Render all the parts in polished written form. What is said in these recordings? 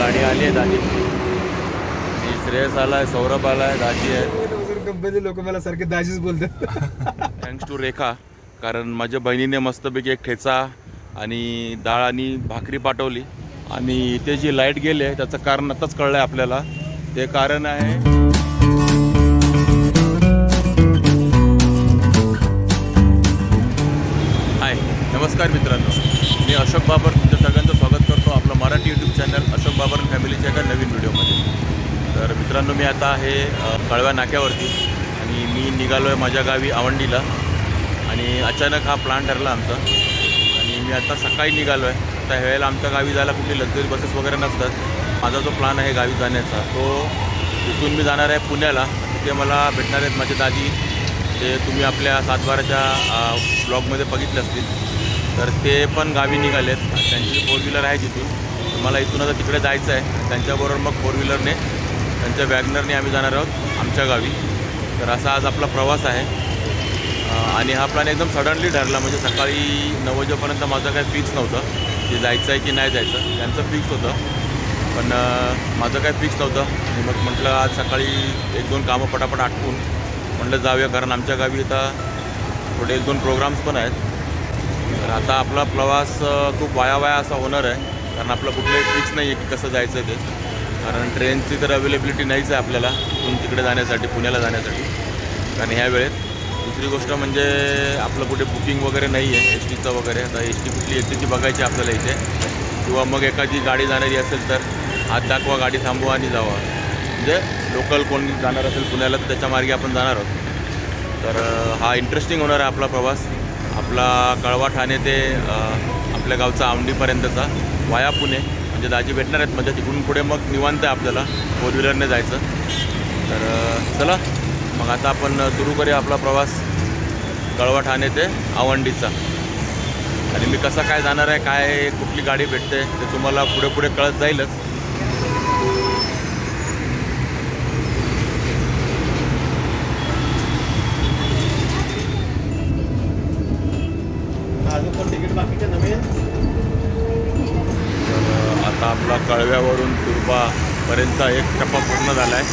गाडी आली आहे दाजी, श्रेयस आलाय, सौरभ आलाय, दाजी आहे. कंपनी लोक मला सारखे दाजीच बोलतात. थँक्स टू रेखा, कारण माझ्या बहिणीने मस्तपैकी एक ठेचा आणि डाळ आणि भाकरी पाठवली. आणि इथे जी लाईट गेली आहे त्याचं कारण आताच कळलं आहे आपल्याला. ते कारण आहे हाय नमस्कार मित्रांनो, मी अशोक बाबर तुमच्या सगळ्यांचं स्वागत करतो आपलं मराठी यूट्यूब चॅनल अशोक बाबर फॅमिलीच्या एका नवीन व्हिडिओमध्ये. तर मित्रांनो, मी आता आहे कळव्या नाक्यावरती आणि मी निघालो आहे माझ्या गावी आवंडीला. आणि अचानक हा प्लॅन ठरला आमचा आणि मी आता सकाळी निघालो आहे. आता ह्यावेळेला आमच्या गावी जायला कुठली लक्झरी बसेस वगैरे नसतात. माझा जो प्लॅन आहे गावी जाण्याचा, तो इथून मी जाणार आहे पुण्याला. तिथे मला भेटणार आहेत माझे दाजी, ते तुम्ही आपल्या सातबाराच्या ब्लॉगमध्ये बघितले असतील. तर ते पण गावी निघालेत, त्यांची 4 व्हीलर आहे तिथून. तर मला इथून आता तिकडे जायचं आहे. त्यांच्याबरोबर मग 4 व्हीलरने त्यांच्या वॅगनरने आम्ही जाणार आहोत आमच्या गावी. तर असा आज आपला प्रवास आहे. आणि हा प्लॅन एकदम सडनली ठरला. म्हणजे सकाळी 9 वाजेपर्यंत माझं काही फिक्स नव्हतं की जायचं आहे की नाही जायचं. त्यांचं फिक्स होतं पण माझं काही फिक्स नव्हतं. आणि मग म्हटलं आज सकाळी 1-2 कामं पटापट आटपून म्हटलं जाऊया, कारण आमच्या गावी आता थोडे 1-2 प्रोग्राम्स पण आहेत. तर आता आपला प्रवास खूप वाया असा होणार आहे, कारण आपलं कुठलंही फिक्स नाही आहे की कसं जायचं ते. कारण ट्रेनची तर अवेलेबिलिटी नाहीच आहे आपल्याला इथून तिकडे जाण्यासाठी, पुण्याला जाण्यासाठी. कारण ह्या वेळेत दुसरी गोष्ट म्हणजे आपलं कुठे बुकिंग वगैरे नाही आहे एस टीचं वगैरे. आता एस टी कुठली एस टीची बघायची आपल्याला इथे, किंवा मग एखादी गाडी जाणारी असेल तर हात दाखवा, गाडी थांबवा आणि जावा. म्हणजे लोकल कोणी जाणार असेल पुण्याला तर त्याच्या मार्गे आपण जाणार आहोत. तर हा इंटरेस्टिंग होणार आहे आपला प्रवास. आपला कळवा ठाणे ते आपल्या गावचा आवंडीपर्यंतचा वाया पुणे. म्हणजे दाजी भेटणार आहेत म्हणजे तिकडून पुढे मग निवांत आहे आपल्याला 4 व्हीलरने जायचं. तर चला मग आता आपण सुरू करूया आपला प्रवास कळवा ठाणे ते आवंडीचा. आणि मी कसा काय जाणार आहे, काय कुठली गाडी भेटते ते तुम्हाला पुढे पुढे कळत जाईलच. आता आपला कळव्यावरून तुर्बापर्यंतचा एक टप्पा पूर्ण झाला आहे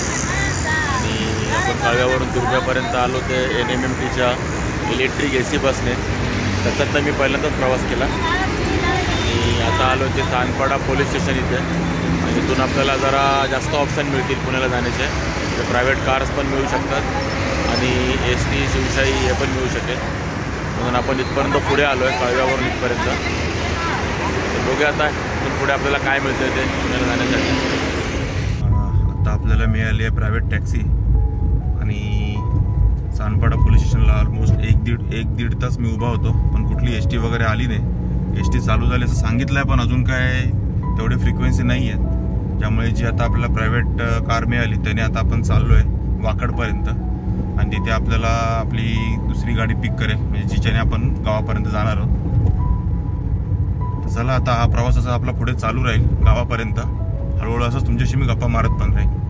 आणि आपण कळव्यावरून तुर्ब्यापर्यंत आलो ते NMMTच्या इलेक्ट्रिक AC बसने. त्याच्यातनं मी पहिल्यांदाच प्रवास केला. आणि आता आलो ते सानपाडा पोलीस स्टेशन इथे. आणि इथून आपल्याला जरा जास्त ऑप्शन मिळतील पुण्याला जाण्याचे. ते प्रायव्हेट कार्स पण मिळू शकतात आणि ST शिवशाही हे पण मिळू शकेल. म्हणून आपण इथपर्यंत पुढे आलो आहे कळव्यावरून इथपर्यंत. तर बघूया आता इथून पुढे आपल्याला काय मिळतं ते पुण्याला जाण्यासाठी. आता आपल्याला मिळाली आहे प्रायव्हेट टॅक्सी आणि सानपाडा पोलीस स्टेशनला ऑलमोस्ट एक दीड तास मी उभा होतो, पण कुठली ST वगैरे आली नाही. ST चालू झाली असं सांगितलं आहे, पण अजून काय तेवढे फ्रिक्वेन्सी नाही आहेत. त्यामुळे जी आता आपल्याला प्रायव्हेट कार मिळाली त्याने आता आपण चाललो आहे वाकडपर्यंत. आणि तिथे आपल्याला आपली दुसरी गाडी पिक करेल, म्हणजे जिच्याने आपण गावापर्यंत जाणार आहोत. तर चला आता हा प्रवास असा आपला पुढे चालू राहील गावापर्यंत. हळूहळू असंच तुमच्याशी मी गप्पा मारत पण राहील.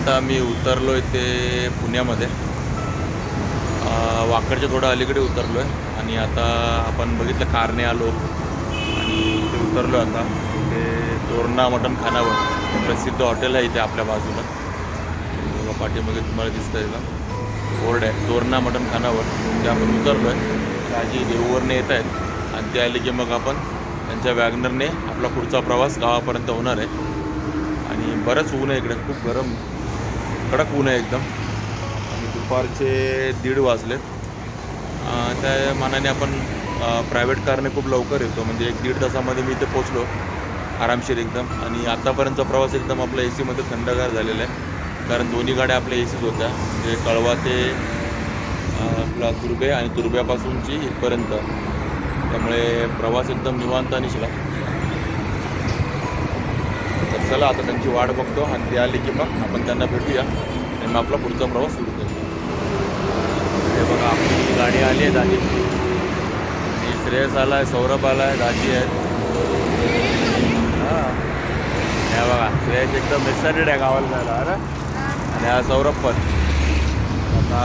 आता मी उतरलो आहे ते पुण्यामध्ये, वाकडच्या थोडं अलीकडे उतरलो आहे. आणि आता आपण बघितलं कारने आलो आणि इथे उतरलो. आता ते तोरणा मटण खानावळ प्रसिद्ध हॉटेल आहे इथे आपल्या बाजूला. पाठीमागे तुम्हाला दिसतं आहे का बोर्ड आहे, तोरणा मटण खानावळ. ते आपण उतरलो आहे. दाजी देऊवरने येत आहेत आणि ते आले की मग आपण त्यांच्या वॅगनरने आपला पुढचा प्रवास गावापर्यंत होणार आहे. आणि बरंच ऊन आहे इकडे, खूप गरम कडक ऊन आहे एकदम. आणि दुपारचे 1:30 वाजले. त्या मानाने आपण प्रायव्हेट कारने खूप लवकर येतो, म्हणजे 1-1.5 तासामध्ये मी इथे पोचलो आरामशीर एकदम. आणि आतापर्यंतचा प्रवास एकदम आपला AC मध्ये थंडगार झालेला आहे. कारण दोन्ही गाड्या आपल्या एसीच होत्या. म्हणजे कळवा ते आपला तुर्बे आणि तुर्ब्यापासूनची इथपर्यंत. त्यामुळे प्रवास एकदम निवांत निघाला. तर चला आता त्यांची वाट बघतो आणि ते आले की मग आपण त्यांना भेटूया आणि मग आपला पुढचा प्रवास सुरू करू. हे बघा आपली गाडी आली आहे दाजी. श्रेयस आला आहे, सौरभ आला आहे, दाजी आहेत. हां हे बघा श्रेयस एकदम एक्सायटेड आहे गावाला जायला. अरे आणि हा सौरभ पण. आता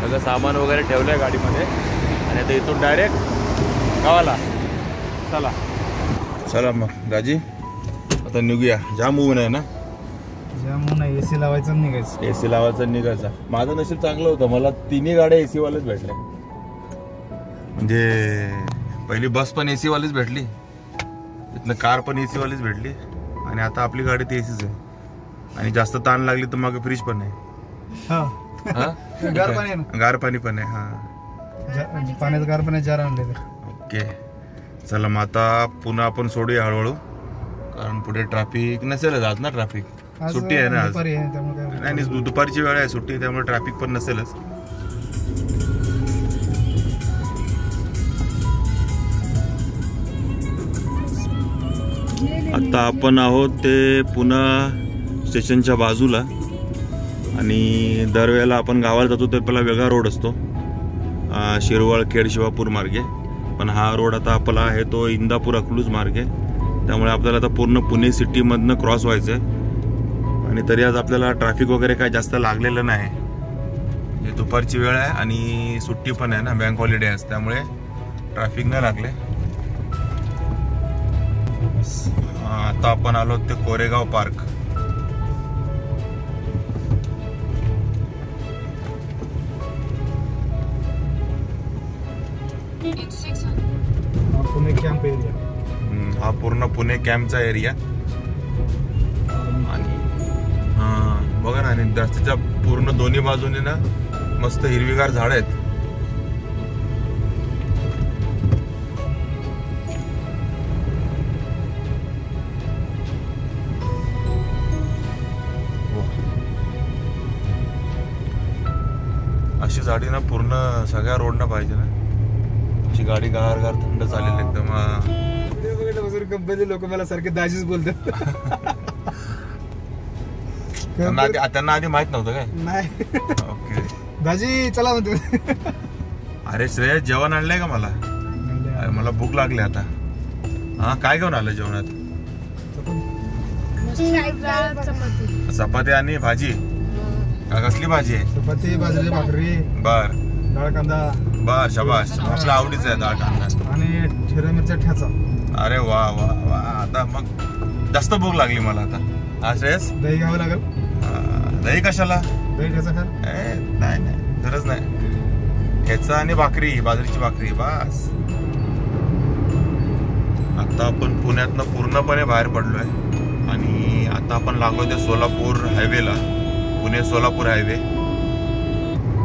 सगळं सामान वगैरे ठेवलं आहे गाडीमध्ये आणि आता इथून डायरेक्ट गावाला. चला चला मग दाजी आता निघूया. जाम ऊन आहे ना. जाम ऊन आहे. एसी लावायचं निघायचं. एसी लावायचं निघायचं. माझं नशीब चांगलं होतं, मला तिन्ही गाड्या एसी वालेच भेटल्या. म्हणजे पहिली बस पण एसी वालीच भेटली, तिथनं कार पण एसी वालीच भेटली आणि आता आपली गाडी ती एसीच आहे. आणि जास्त ताण लागली तर मग फ्रीज पण आहे. गार पाणी पण आहे. हा पाण्याचं गार पाणी जार आणले. ओके चला मग आता पुन्हा आपण सोडूया हळूहळू, कारण पुढे ट्रॅफिक नसेलच आज ना. ट्रॅफिक सुट्टी आहे ना आज. नाही दुपारची वेळ आहे सुट्टी, त्यामुळे ट्रॅफिक पण नसेलच. आता आपण आहोत ते पुणे स्टेशनच्या बाजूला. आणि दरवेळेला आपण गावाला जातो तर पहिला वेगळा रोड असतो, शिरवळ खेड शिवापूर मार्गे. पण हा रोड आता आपला आहे तो इंदापूर अकलूज मार्गे. त्यामुळे आपल्याला आता पूर्ण पुणे सिटीमधनं क्रॉस व्हायचं आहे. आणि तरी आज आपल्याला ट्रॅफिक वगैरे काय जास्त लागलेलं नाही. हे दुपारची वेळ आहे आणि सुट्टी पण आहे ना, बँक हॉलिडे आहे, त्यामुळे ट्रॅफिक नाही लागले. आता आपण आलो ते Koregaon park. Pune camp area. हा पूर्ण पुणे कॅम्पचा एरिया. आणि बघा ना, आणि रस्त्याच्या पूर्ण दोन्ही बाजूने ना मस्त हिरवीगार झाड आहेत. अशी झाडी ना पूर्ण सगळ्या रोडना पाहिजे ना. अशी गाडी गार गार थंड चालेल एकदम. कंपनी लोक मला सारखे दाजीच बोलतात. त्यांना आधी माहित नव्हतं काय? नाही. ओके दाजी चला म्हणतो. अरे श्रेयस जेवण आणलंय का? मला भूक लागली आता. हा काय घेऊन आलं जेवणात? चपाती आणि भाजी. कसली भाजी आहे? चपाती, बाजरी, भाकरी, बर डाळ कांदा. बर शाबाश. आपल्या आवडीचं आहे डाळ कांदा आणि हिरव्या मिरच्या ठेचा. अरे वा वा वा. आता मग जास्त भूक लागली मला आता. हा श्रेयस दही घ्यावं लागेल. दही कशाला? दही ठेचा खा. नाही नाही गरज नाही. ठेचा आणि भाकरी, बाजरीची भाकरी बस. आता आपण पुण्यातनं पूर्णपणे बाहेर पडलोय आणि आता आपण लागलो ते सोलापूर हायवेला, पुणे सोलापूर हायवे.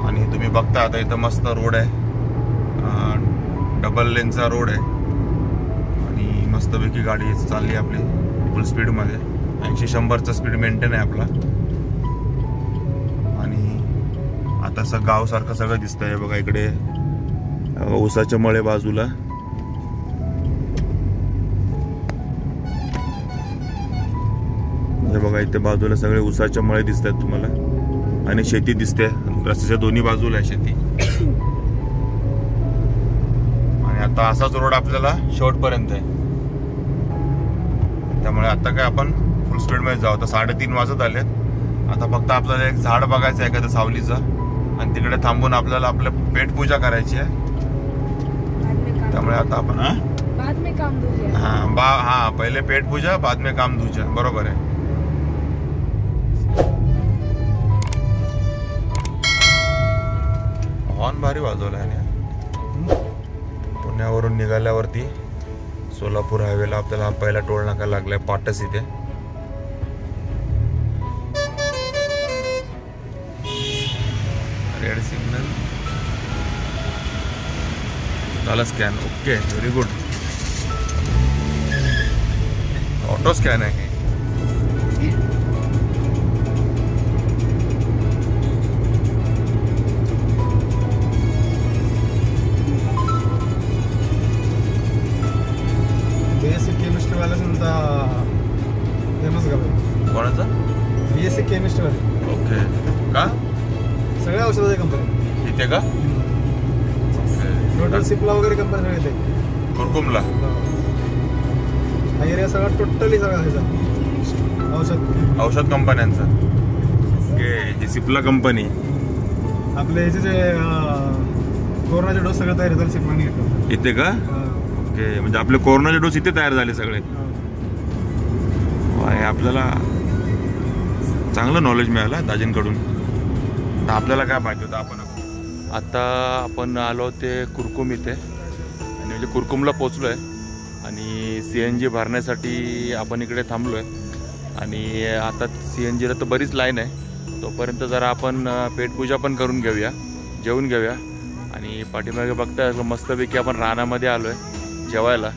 आणि तुम्ही बघता आता इथं मस्त रोड आहे, डबल लेनचा रोड आहे. आणि मस्तपैकी गाडी चालली आपली फुल स्पीडमध्ये. 80-100चा स्पीड मेंटेन आहे आपला. आणि आता असं गावसारखं सगळं दिसतंय बघा. इकडे ऊसाचे मळे बाजूला. हे बघा इथे बाजूला सगळे ऊसाचे मळे दिसत आहेत तुम्हाला. आणि शेती दिसते, रस्त्याच्या दोन्ही बाजूला आहे शेती. आणि आता असाच रोड आपल्याला शेवटपर्यंत आहे. त्यामुळे आता काय आपण फुल स्पीड मध्ये जाऊ. आता 3:30 वाजत आलेत. आता फक्त आपल्याला एक झाड बघायचं आहे एखादं सावलीचं, आणि तिकडे थांबून आपल्याला आपलं पेटपूजा करायची आहे. त्यामुळे आता आपण हा पहिले पेटपूजा बाद में काम दूजा. बरोबर आहे. हॉर्न भारी वाजवला आहे. पुण्यावरून निघाल्यावरती सोलापूर हायवेला आपल्याला पहिला टोल नाका लागलाय पाटस इथे. रेड सिग्नल झाला scan. Okay very good. Auto scan आहे. BSc केमिस्ट्री मध्ये. ओके. का सगळ्या औषधाची कंपनी इथे का? टोटल सिप्ला वगैरे कंपनी सगळे येते कुरकुमला. हा एरिया सगळा टोटली सगळा ह्याचा औषध कंपन्यांचा. ओके. ही सिप्ला कंपनी आपले ह्याचे जे कोरोनाचे डोस सगळं तयार होतात सिप्लाने घेतो इथे का? ओके. म्हणजे आपले कोरोनाचे डोस इथे तयार झाले सगळे. आपल्याला चांगलं नॉलेज मिळालं दाजींकडून. तर आपल्याला काय माहिती होतं आपण आता आपण आलो ते कुरकुम इथे आणि म्हणजे कुरकुमला पोचलो आहे आणि CNG भरण्यासाठी आपण इकडे थांबलो आहे आणि आता CNGला तर बरीच लाईन आहे. तोपर्यंत जरा आपण पेटपूजा पण करून घेऊया, जेवून घेऊया. आणि पाठीमागे बघता मस्तपैकी आपण रानामध्ये आलो आहे जेवायला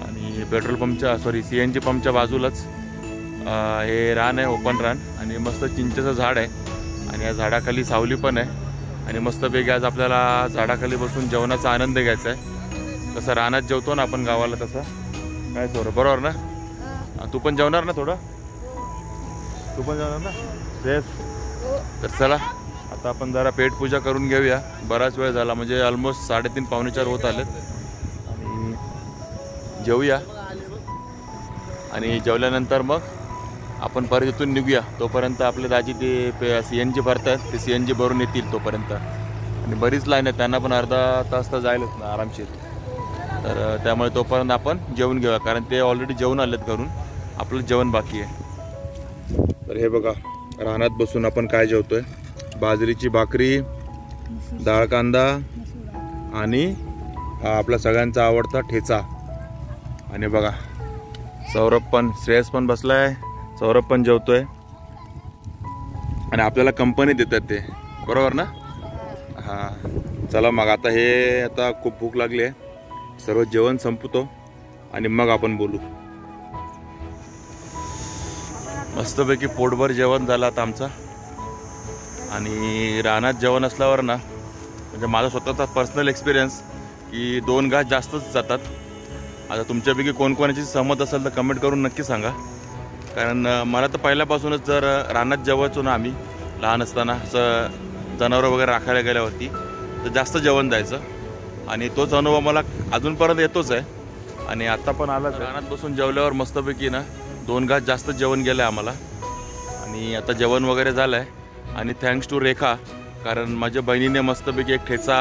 आणि पेट्रोल पंपच्या CNG पंपच्या बाजूलाच हे रान आहे, ओपन रान. आणि मस्त चिंचेचं झाड आहे आणि या झाडाखाली सावली पण आहे आणि मस्तपैकी आज आपल्याला झाडाखाली बसून जेवणाचा आनंद घ्यायचा आहे. तसं रानात जेवतो ना आपण गावाला तसं काय थोडं बरोबर ना? तू पण जेवणार ना थोडं? तू पण जेवणार ना? येस. तर चला आता आपण जरा पेटपूजा करून घेऊया. बराच वेळ झाला म्हणजे ऑलमोस्ट 3:30 पावणे 4 होत आलेत आणि जेवूया आणि जेवल्यानंतर मग आपण परत इथून निघूया. तोपर्यंत आपले दाजी ते CNG भरतात, ते CNG भरून येतील तोपर्यंत. आणि बरीच लाईन आहे, त्यांना पण अर्धा तास तर जायलाच ना आरामशीर. तर त्यामुळे तोपर्यंत आपण जेवून घेऊया कारण ते ऑलरेडी जेवून आलेत घरून, आपलं जेवण बाकी आहे. तर हे बघा रानात बसून आपण काय जेवतोय. बाजरीची भाकरी, डाळ कांदा आणि आपला सगळ्यांचा आवडता ठेचा. आणि बघा सौरभ पण, श्रेयस पण बसलाय, सौरभ पण जेवतोय आणि आपल्याला कंपनी देतात ते बरोबर ना? हां. चला मग आता खूप भूक लागली आहे, सर्व जेवण संपतो आणि मग आपण बोलू. मस्तपैकी पोटभर जेवण झालं आता आमचं. आणि रानात जेवण असल्यावर ना म्हणजे माझा स्वतःचा पर्सनल एक्सपिरियन्स की 2 घास जास्तच जातात. आता तुमच्यापैकी कोणकोणाची सहमत असेल तर कमेंट करून नक्की सांगा. कारण मला तर पहिल्यापासूनच जर रानात जेवायचो ना आम्ही लहान असताना, असं जनावरं वगैरे राखायला गेल्यावरती तर जास्त जेवण द्यायचं आणि तोच अनुभव मला अजूनपर्यंत येतोच आहे. आणि आत्ता पण आला रानात बसून जेवल्यावर मस्तपैकी ना 2 घास जास्त जेवण गेलं आहे आम्हाला. आणि आता जेवण वगैरे झालं आहे आणि थँक्स टू रेखा, कारण माझ्या बहिणीने मस्तपैकी एक ठेचा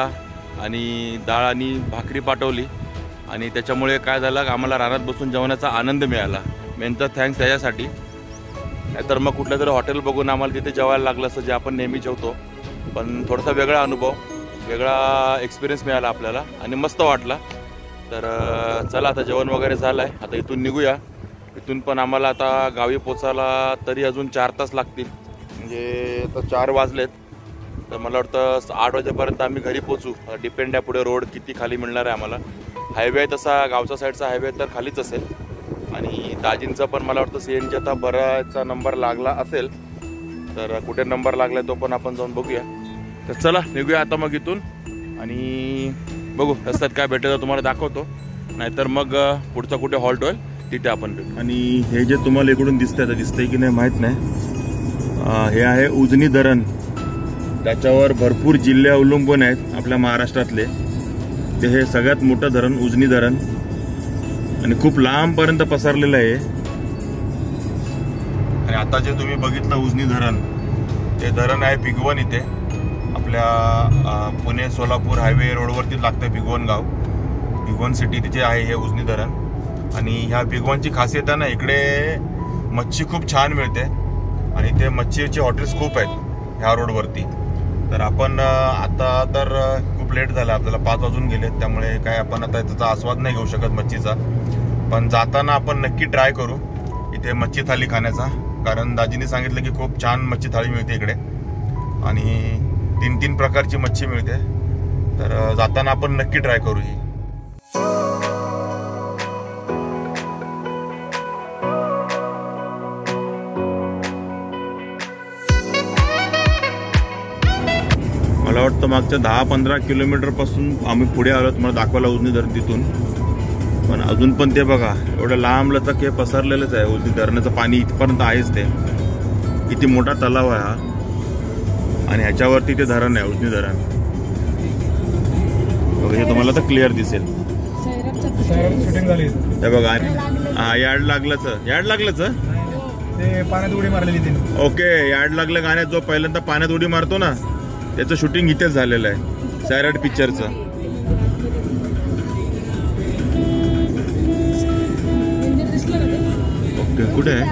आणि डाळ आणि भाकरी पाठवली आणि त्याच्यामुळे काय झालं आम्हाला रानात बसून जेवण्याचा आनंद मिळाला. मेन तर थँक्स त्याच्यासाठी. नाहीतर मग कुठलं तरी हॉटेल बघून आम्हाला तिथे जेवायला लागलं असं जे आपण नेहमी जेवतो. पण थोडासा वेगळा अनुभव, वेगळा एक्सपिरियन्स मिळाला आपल्याला आणि मस्त वाटला. तर चला आता जेवण वगैरे झालं आहे, आता इथून निघूया. इथून पण आम्हाला आता गावी पोचायला तरी अजून 4 तास लागतील. म्हणजे आता 4 वाजलेत तर मला वाटतं 8 वाजेपर्यंत आम्ही घरी पोचू. डिपेंड आहे पुढे रोड किती खाली मिळणार आहे आम्हाला. हायवे तसा गावचा साईडचा हायवे तर खालीच असेल. आणि दाजींचा पण मला वाटतं CNG आता बराचसा नंबर लागला असेल. तर कुठे नंबर लागला तो पण आपण जाऊन बघूया. तर चला निघूया आता मग इथून आणि बघू रस्त्यात काय भेटेल तुम्हाला दाखवतो. नाहीतर मग पुढचा कुठे हॉल्ट होईल तिथे आपण भेटू. आणि हे जे तुम्हाला इकडून दिसतंय की नाही माहीत नाही, हे आहे उजनी धरण. त्याच्यावर भरपूर जिल्हे अवलंबून आहेत आपल्या महाराष्ट्रातले. ते हे सगळ्यात मोठं धरण उजनी धरण आणि खूप लांबपर्यंत पसरलेलं आहे. आणि आता जे तुम्ही बघितलं उजनी धरण, ते धरण आहे भिगवण इथे. आपल्या पुणे सोलापूर हायवे रोडवरती लागतं भिगवण गाव, भिगवण सिटी तिथे आहे हे उजनी धरण. आणि ह्या भिगवणची खासियत आहे ना, इकडे मच्छी खूप छान मिळते आणि ते मच्छीचे हॉटेल्स खूप आहेत ह्या रोडवरती. तर आपण आता तर खूप लेट झाला, आपल्याला 5 वाजून गेले, त्यामुळे काय आपण आता त्याचा आस्वाद नाही घेऊ शकत मच्छीचा. पण जाताना आपण नक्की ट्राय करू इथे मच्छी थाळी खाण्याचा, कारण दाजींनी सांगितलं की खूप छान मच्छी थाळी मिळते इकडे आणि 3 प्रकारची मच्छी मिळते. तर जाताना आपण नक्की ट्राय करू ही. मला वाटतं मागच्या 10-15 किलोमीटर पासून आम्ही पुढे आलो, तुम्हाला दाखवायला उजनी धरण तिथून. पण अजून पण ते बघा एवढं लांब लचक हे पसरलेलंच आहे. उजनी धरणाचं पाणी इथपर्यंत आहेच ते. किती मोठा तलाव आहे हा आणि ह्याच्यावरती ते धरण आहे, उजनी धरण. बघा हे तुम्हाला तर क्लिअर दिसेल. शूटिंग झाली हे बघा. हा यार्ड लागलंच ते पाण्यात उडी मारलेली तिने. ओके, यार्ड लागलं गाण्यात जो पहिल्यांदा पाण्यात उडी मारतो ना त्याचं शूटिंग इथेच झालेलं आहे, सैराट पिक्चरचं. ओके, कुठे आहे?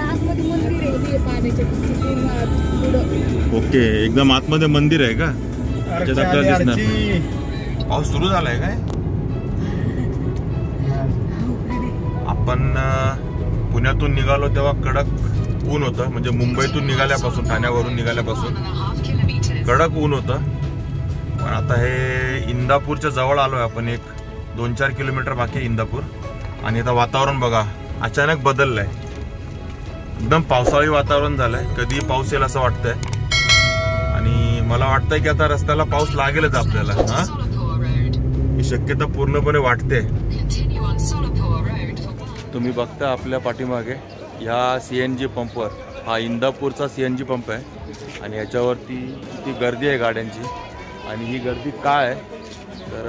ओके, एकदम आतमध्ये मंदिर आहे का? त्याच्यात आपल्याला दिसणार. पाऊस सुरू झालाय काय? आपण पुण्यातून निघालो तेव्हा कडक ऊन होतं, म्हणजे मुंबईतून निघाल्यापासून, ठाण्यावरून निघाल्यापासून कडक ऊन होतं. पण आता हे इंदापूरच्या जवळ आलोय आपण, एक 2-4 किलोमीटर बाकी इंदापूर. आणि आता वातावरण बघा अचानक बदललंय, एकदम पावसाळी वातावरण झालंय. कधी पाऊस येईल असं वाटतंय आणि मला वाटतंय की आता रस्त्याला पाऊस लागेलच आपल्याला. हा, ही शक्यता पूर्णपणे वाटते. तुम्ही बघता आपल्या पाठीमागे ह्या CNG पंपवर, हा इंदापूरचा CNG पंप आहे आणि ह्याच्यावरती किती गर्दी आहे गाड्यांची. आणि ही गर्दी काय आहे तर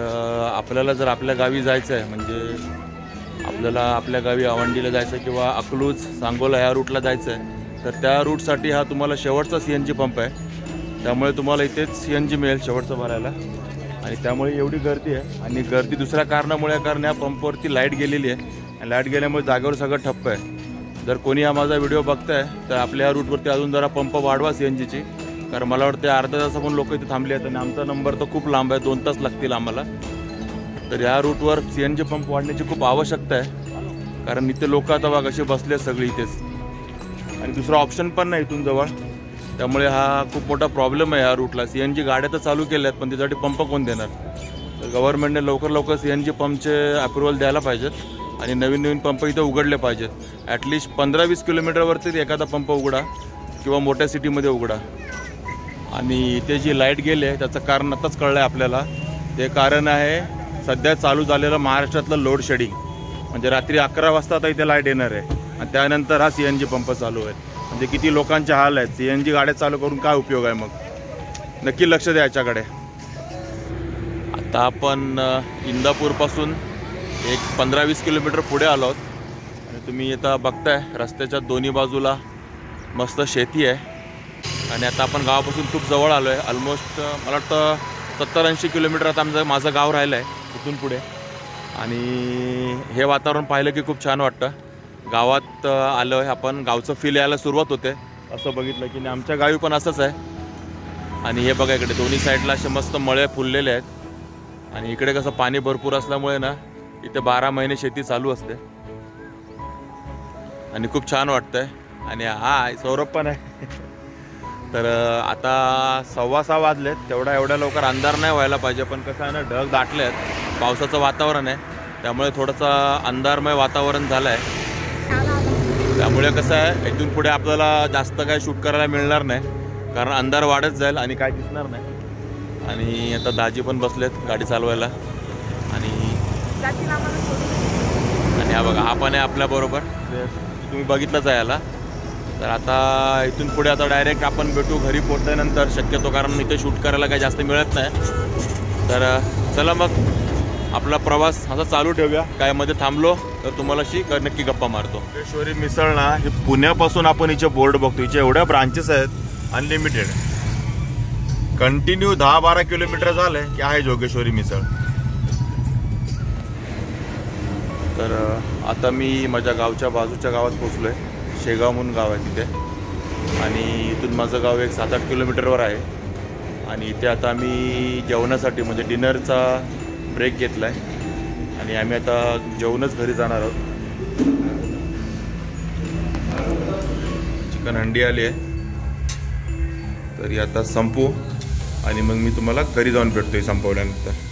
आपल्याला जर आपल्या गावी जायचं आहे, म्हणजे आपल्याला आपल्या गावी आवंडीला जायचं आहे किंवा अकलूज, सांगोला ह्या रूटला जायचं आहे, तर त्या रूटसाठी हा तुम्हाला शेवटचा CNG पंप आहे. त्यामुळे तुम्हाला इथेच CNG मिळेल शेवटचं भरायला. आणि त्यामुळे एवढी गर्दी आहे. आणि गर्दी दुसऱ्या कारणामुळे, कारण या पंपवरती लाईट गेलेली आहे आणि लाईट गेल्यामुळे जागेवर सगळं ठप्प आहे. जर कोणी हा माझा व्हिडिओ बघताय तर आपल्या या रूटवरती अजून जरा पंप वाढवा CNGची, कारण मला वाटतं अर्धा तास पण लोक इथे थांबले आहेत आणि आमचा नंबर तर खूप लांब आहे, 2 तास लागतील आम्हाला. तर या रूटवर CNG पंप वाढण्याची खूप आवश्यकता आहे, कारण इथे लोक आता बघा कसे बसले सगळे इथेच आणि दुसरा ऑप्शन पण नाही इथून जवळ. त्यामुळे हा खूप मोठा प्रॉब्लेम आहे या रूटला. CNG गाड्या तर चालू केल्या आहेत पण त्यासाठी पंप कोण देणार? तर गव्हर्नमेंटने लवकर CNG पंपचे अप्रुव्हल द्यायला पाहिजेत आणि नवीन पंप इथे उघडले पाहिजेत. ॲटलिस्ट 15-20 किलोमीटरवरती एखादा पंप उघडा किंवा मोठ्या सिटीमध्ये उघडा. आणि इथे जी लाईट गेली आहे त्याचं कारण आताच कळलं आहे आपल्याला. ते कारण आहे सध्या चालू झालेलं महाराष्ट्रातलं लोड शेडिंग. म्हणजे रात्री 11 वाजता आता इथे लाईट येणार आहे आणि त्यानंतर हा CNG पंप चालू आहे. म्हणजे किती लोकांचे हाल आहेत. CNG गाड्या चालू करून काय उपयोग आहे? मग नक्की लक्ष द्या याच्याकडे. आता आपण इंदापूरपासून एक 15-20 किलोमीटर पुढे आलो आहोत आणि तुम्ही आता बघताय रस्त्याच्या दोन्ही बाजूला मस्त शेती आहे. आणि आता आपण गावापासून खूप जवळ आलो आहे. ऑलमोस्ट मला वाटतं 70-80 किलोमीटर आता माझं गाव राहिलं आहे इथून पुढे. आणि हे वातावरण पाहिलं की खूप छान वाटतं. गावात आलो आहे आपण, गावचं फील यायला सुरुवात होते. असं बघितलं की नाही आमच्या गावी पण असंच आहे. आणि हे बघा इकडे दोन्ही साईडला असे मस्त मळे फुललेले आहेत आणि इकडे कसं पाणी भरपूर असल्यामुळे ना इथे 12 महिने शेती चालू असते आणि खूप छान वाटतंय. आणि हा सौरभ पण आहे. तर आता 6:15 वाजलेत. एवढ्या लवकर अंधार नाही व्हायला पाहिजे, पण कसं आहे ना ढग दाटले आहेत, पावसाचं वातावरण आहे, त्यामुळे थोडंसं अंधारमय वातावरण झालं आहे. त्यामुळे कसं आहे इथून पुढे आपल्याला जास्त काय शूट करायला मिळणार नाही, कारण अंधार वाढत जाईल आणि काय दिसणार नाही. आणि आता दाजी पण बसलेत गाडी चालवायला आणि हा बघा हा पण आहे आपल्याबरोबर. तुम्ही बघितलंच आहे याला. तर आता इथून पुढे आता डायरेक्ट आपण भेटू घरी पोहोचल्यानंतर शक्यतो, कारण इथे शूट करायला काही जास्त मिळत नाही. तर चला मग आपला प्रवास असा चालू ठेवूया. काय मध्ये थांबलो तर तुम्हाला नक्की गप्पा मारतो. जोगेश्वरी मिसळ ना हे पुण्यापासून आपण हिचे बोर्ड बघतो, हिचे एवढ्या ब्रांचेस आहेत अनलिमिटेड. कंटिन्यू 10-12 किलोमीटर झाले की आहे जोगेश्वरी मिसळ. तर आता मी माझ्या गावच्या बाजूच्या गावात पोचलोय. शेगाव म्हणून गाव आहे तिथे आणि इथून माझं गाव एक 7-8 किलोमीटरवर आहे. आणि इथे आता आम्ही जेवणासाठी म्हणजे डिनरचा ब्रेक घेतला आहे आणि आम्ही आता जेवूनच घरी जाणार आहोत. चिकन हंडी आली आहे तर ही आता संपू आणि मग मी तुम्हाला घरी जाऊन भेटतोय संपवल्यानंतर.